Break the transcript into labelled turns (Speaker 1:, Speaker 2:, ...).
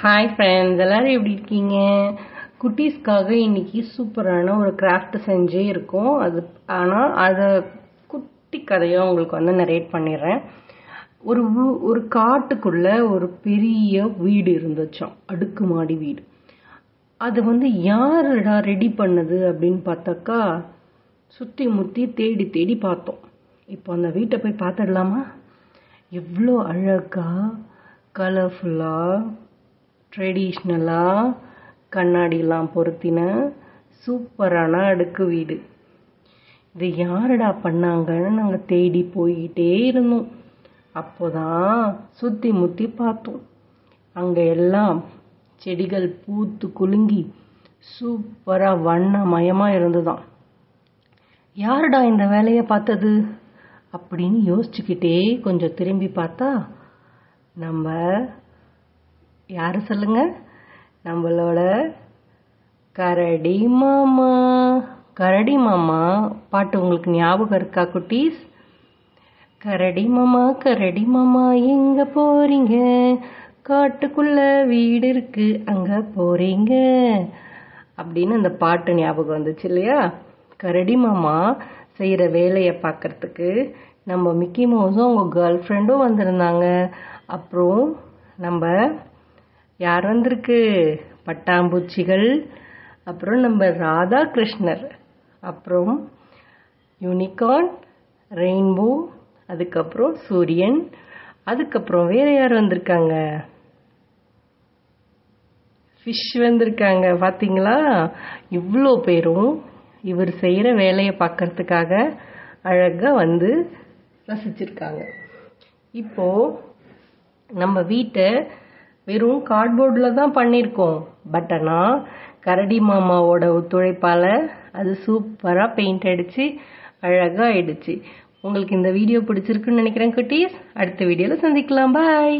Speaker 1: Hi friends, எல்லாரும் எப்படி இருக்கீங்க? குட்டீஸ்க்காக இன்னைக்கு சூப்பரான ஒரு கிராஃப்ட் செஞ்சே இருக்கும். ஆனால் அதை குட்டி கதையாக உங்களுக்கு நரேட் பண்ணிடுறேன். ஒரு காட்டுக்குள்ள ஒரு பெரிய வீடு இருந்துச்சாம், அடுக்குமாடி வீடு. அது யாருடா ரெடி பண்ணது அப்படின்னு பார்த்தாக்கா, சுற்றி முற்றி தேடி தேடி பார்த்தோம். இப்போ அந்த வீட்டை போய் பார்த்துடலாமா? எவ்வளோ அழகா கலர்ஃபுல்லாக ட்ரெடிஷ்னலாக கண்ணாடிலாம் பொருத்தின சூப்பரான அடுக்கு வீடு. இது யாருடா பண்ணாங்கன்னு நாங்கள் தேடி போய்கிட்டே இருந்தோம். அப்போதான் சுற்றி முற்றி பார்த்தோம். அங்கே எல்லாம் செடிகள் பூத்து குலுங்கி சூப்பராக வண்ணமயமாக இருந்துதான். யாருடா இந்த வேலையை பார்த்தது அப்படின்னு யோசிச்சுக்கிட்டே கொஞ்சம் திரும்பி பார்த்தா, நம்ம யாரு சொல்லுங்க? நம்மளோட கரடி மாமா. கரடி மாமா பாட்டு உங்களுக்கு ஞாபகம் இருக்கா குட்டீஸ்? கரடி மாமா எங்க போறீங்க? காட்டுக்குள்ள வீடு இருக்கு, அங்க போறீங்க அப்படின்னு அந்த பாட்டு ஞாபகம் வந்துச்சு இல்லையா? கரடி மாமா செய்யற வேலையை பார்க்கறதுக்கு நம்ம மிக்கி மவுஸும் அவங்க கேர்ள் ஃப்ரெண்டும் வந்திருந்தாங்க. அப்புறம் நம்ம யார் வந்திருக்கு? பட்டாம்பூச்சிகள், அப்புறம் நம்ம ராதா கிருஷ்ணர், அப்புறம் யூனிகார்ன், ரெயின்போ, அதுக்கப்புறம் சூரியன், அதுக்கப்புறம் வேற யார் வந்திருக்காங்க? ஃபிஷ் வந்திருக்காங்க. பார்த்தீங்களா? இவ்வளோ பேரும் இவர் செய்கிற வேலையை பார்க்கறதுக்காக அழகாக ரசிச்சிருக்காங்க. இப்போ நம்ம வீட்டை வெறும் கார்ட்போர்டில் தான் பண்ணியிருக்கோம். பட் ஆனால் கரடி மாமாவோட ஒத்துழைப்பால் அது சூப்பராக பெயிண்ட் அடித்து அழகாக ஆயிடுச்சு. உங்களுக்கு இந்த வீடியோ பிடிச்சிருக்குன்னு நினைக்கிறேன் குட்டீஸ். அடுத்த வீடியோவில் சந்திக்கலாம். பாய்.